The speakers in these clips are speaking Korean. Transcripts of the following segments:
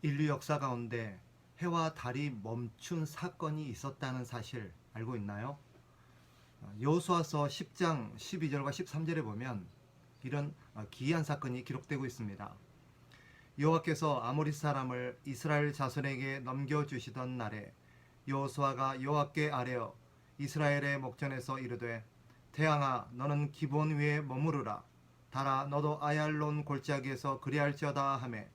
인류 역사 가운데 해와 달이 멈춘 사건이 있었다는 사실 알고 있나요? 여호수아서 10장 12절과 13절에 보면 이런 기이한 사건이 기록되고 있습니다. 여호와께서 아모리 사람을 이스라엘 자손에게 넘겨주시던 날에 여호수아가 여호와께 아뢰어 이스라엘의 목전에서 이르되 태양아 너는 기본 위에 머무르라 달아 너도 아얄론 골짜기에서 그리할지어다 하매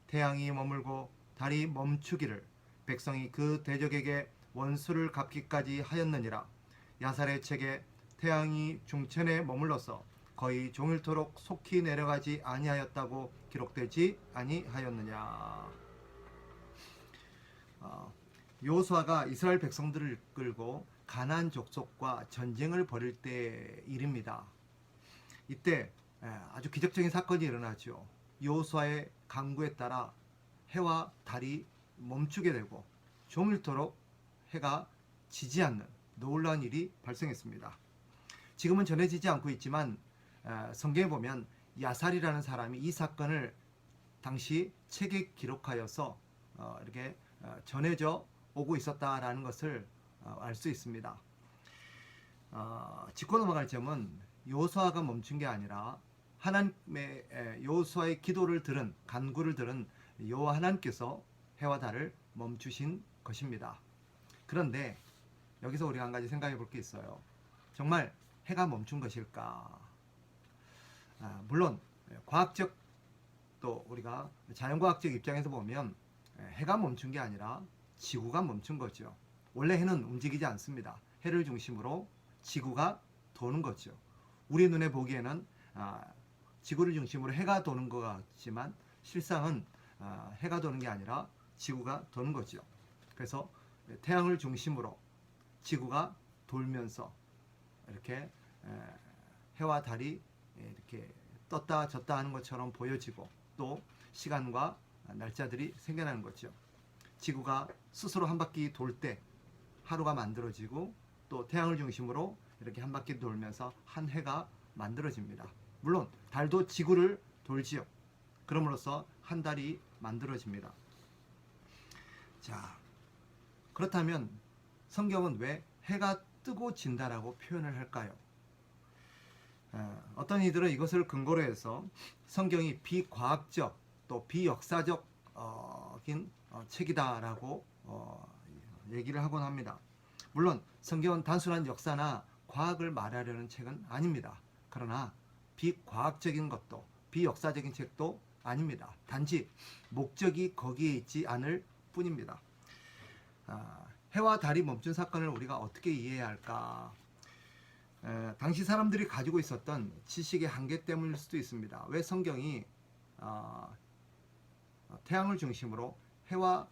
태양이 머물고 달이 멈추기를 백성이 그 대적에게 원수를 갚기까지 하였느니라. 야살의 책에 태양이 중천에 머물러서 거의 종일토록 속히 내려가지 아니하였다고 기록되지 아니하였느냐. 여호수아가 이스라엘 백성들을 끌고 가나안 족속과 전쟁을 벌일 때 일입니다. 이때 아주 기적적인 사건이 일어나죠. 여호수아의 강구에 따라 해와 달이 멈추게 되고 종일토록 해가 지지 않는 놀라운 일이 발생했습니다. 지금은 전해지지 않고 있지만 성경에 보면 야살이라는 사람이 이 사건을 당시 책에 기록하여서 이렇게 전해져 오고 있었다라는 것을 알 수 있습니다. 짚고 넘어갈 점은 여호수아가 멈춘 게 아니라 하나님의 여호수아의 기도를 들은 간구를 들은 여호와 하나님께서 해와 달을 멈추신 것입니다. 그런데 여기서 우리가 한 가지 생각해 볼 게 있어요. 정말 해가 멈춘 것일까? 물론 과학적 또 우리가 자연과학적 입장에서 보면 해가 멈춘 게 아니라 지구가 멈춘 거죠. 원래 해는 움직이지 않습니다. 해를 중심으로 지구가 도는 거죠. 우리 눈에 보기에는 지구를 중심으로 해가 도는 것 같지만 실상은 해가 도는 게 아니라 지구가 도는 거죠. 그래서 태양을 중심으로 지구가 돌면서 이렇게 해와 달이 이렇게 떴다 졌다 하는 것처럼 보여지고 또 시간과 날짜들이 생겨나는 거죠. 지구가 스스로 한 바퀴 돌 때 하루가 만들어지고 또 태양을 중심으로 이렇게 한 바퀴 돌면서 한 해가 만들어집니다. 물론 달도 지구를 돌지요. 그럼으로써 한 달이 만들어집니다. 자, 그렇다면 성경은 왜 해가 뜨고 진다라고 표현을 할까요? 어떤 이들은 이것을 근거로 해서 성경이 비과학적 또 비역사적 책이다라고 얘기를 하곤 합니다. 물론 성경은 단순한 역사나 과학을 말하려는 책은 아닙니다. 그러나 비과학적인 것도 비역사적인 책도 아닙니다. 단지 목적이 거기에 있지 않을 뿐입니다. 해와 달이 멈춘 사건을 우리가 어떻게 이해해야 할까? 당시 사람들이 가지고 있었던 지식의 한계 때문일 수도 있습니다. 왜 성경이 태양을 중심으로 해와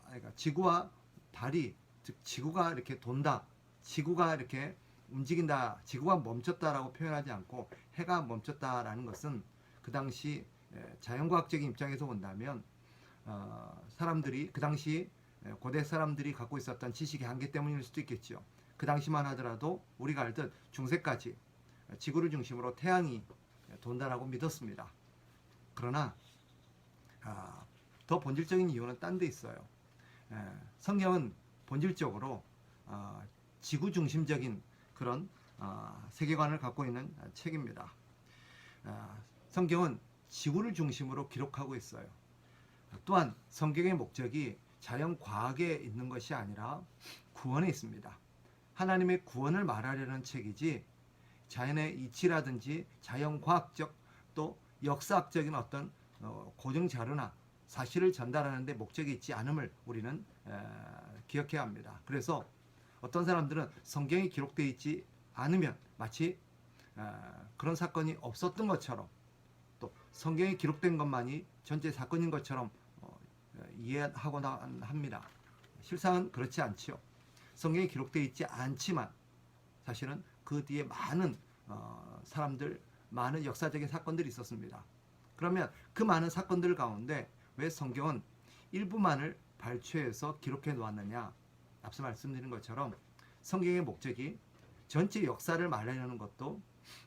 그러니까 지구와 달이 즉 지구가 이렇게 돈다, 지구가 이렇게 움직인다, 지구가 멈췄다라고 표현하지 않고 해가 멈췄다라는 것은 그 당시 자연과학적인 입장에서 본다면 사람들이 그 당시 고대 사람들이 갖고 있었던 지식의 한계 때문일 수도 있겠죠. 그 당시만 하더라도 우리가 알듯 중세까지 지구를 중심으로 태양이 돈다라고 믿었습니다. 그러나 더 본질적인 이유는 딴 데 있어요. 성경은 본질적으로 지구 중심적인 그런 세계관을 갖고 있는 책입니다. 성경은 지구를 중심으로 기록하고 있어요. 또한 성경의 목적이 자연과학에 있는 것이 아니라 구원에 있습니다. 하나님의 구원을 말하려는 책이지 자연의 이치라든지 자연과학적 또 역사학적인 어떤 고증 자료나 사실을 전달하는 데 목적이 있지 않음을 우리는 기억해야 합니다. 그래서 어떤 사람들은 성경이 기록되어 있지 않으면 마치 그런 사건이 없었던 것처럼 또 성경에 기록된 것만이 전체 사건인 것처럼 이해하거나 합니다. 실상은 그렇지 않지요. 성경에 기록되어 있지 않지만 사실은 그 뒤에 많은 사람들, 많은 역사적인 사건들이 있었습니다. 그러면 그 많은 사건들 가운데 왜 성경은 일부만을 발췌해서 기록해 놓았느냐? 앞서 말씀드린 것처럼 성경의 목적이 전체 역사를 말하려는 것도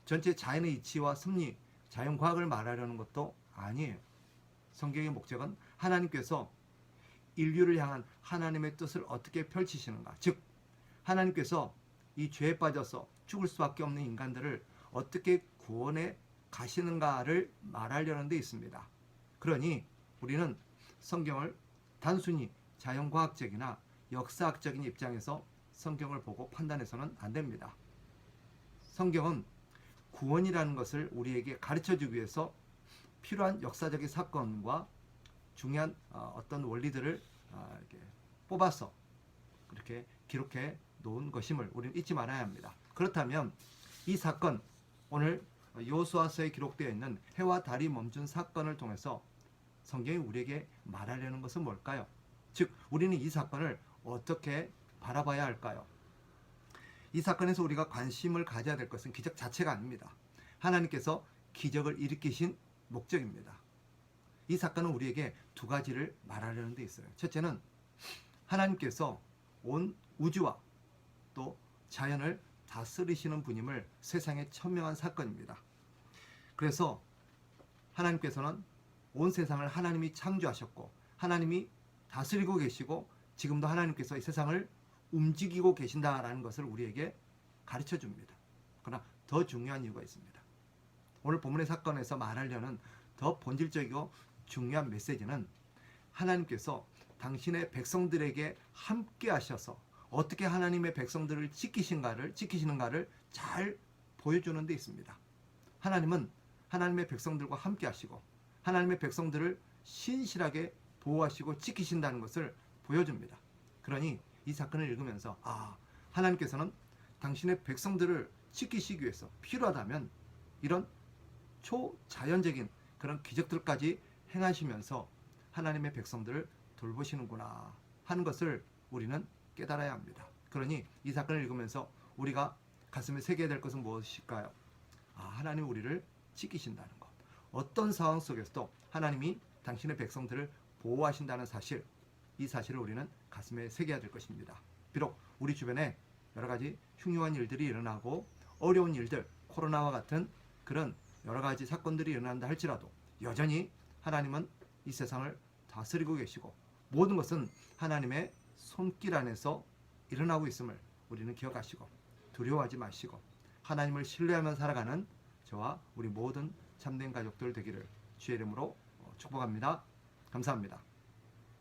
전체 자연의 이치와 섭리, 자연과학을 말하려는 것도 아니에요. 성경의 목적은 하나님께서 인류를 향한 하나님의 뜻을 어떻게 펼치시는가, 즉 하나님께서 이 죄에 빠져서 죽을 수밖에 없는 인간들을 어떻게 구원해 가시는가를 말하려는 데 있습니다. 그러니 우리는 성경을 단순히 자연과학적이나 역사학적인 입장에서 성경을 보고 판단해서는 안 됩니다. 성경은 구원이라는 것을 우리에게 가르쳐주기 위해서 필요한 역사적인 사건과 중요한 어떤 원리들을 이렇게 뽑아서 그렇게 기록해 놓은 것임을 우리는 잊지 말아야 합니다. 그렇다면 이 사건, 오늘 여호수아서에 기록되어 있는 해와 달이 멈춘 사건을 통해서 성경이 우리에게 말하려는 것은 뭘까요? 즉 우리는 이 사건을 어떻게 바라봐야 할까요? 이 사건에서 우리가 관심을 가져야 될 것은 기적 자체가 아닙니다. 하나님께서 기적을 일으키신 목적입니다. 이 사건은 우리에게 두 가지를 말하려는 데 있어요. 첫째는 하나님께서 온 우주와 또 자연을 다스리시는 분임을 세상에 천명한 사건입니다. 그래서 하나님께서는 온 세상을 하나님이 창조하셨고 하나님이 다스리고 계시고 지금도 하나님께서 이 세상을 움직이고 계신다라는 것을 우리에게 가르쳐 줍니다. 그러나 더 중요한 이유가 있습니다. 오늘 본문의 사건에서 말하려는 더 본질적이고 중요한 메시지는 하나님께서 당신의 백성들에게 함께 하셔서 어떻게 하나님의 백성들을 지키시는가를 잘 보여주는 데 있습니다. 하나님은 하나님의 백성들과 함께 하시고 하나님의 백성들을 신실하게 보호하시고 지키신다는 것을 보여줍니다. 그러니 이 사건을 읽으면서 하나님께서는 당신의 백성들을 지키시기 위해서 필요하다면 이런 초자연적인 그런 기적들까지 행하시면서 하나님의 백성들을 돌보시는구나 하는 것을 우리는 깨달아야 합니다. 그러니 이 사건을 읽으면서 우리가 가슴에 새겨야 될 것은 무엇일까요? 하나님 우리를 지키신다는 것. 어떤 상황 속에서도 하나님이 당신의 백성들을 보호하신다는 사실, 이 사실을 우리는 가슴에 새겨야 될 것입니다. 비록 우리 주변에 여러 가지 흉흉한 일들이 일어나고 어려운 일들, 코로나와 같은 그런 여러 가지 사건들이 일어난다 할지라도 여전히 하나님은 이 세상을 다스리고 계시고 모든 것은 하나님의 손길 안에서 일어나고 있음을 우리는 기억하시고 두려워하지 마시고 하나님을 신뢰하며 살아가는 저와 우리 모든 참된 가족들 되기를 주의 이름으로 축복합니다. 감사합니다.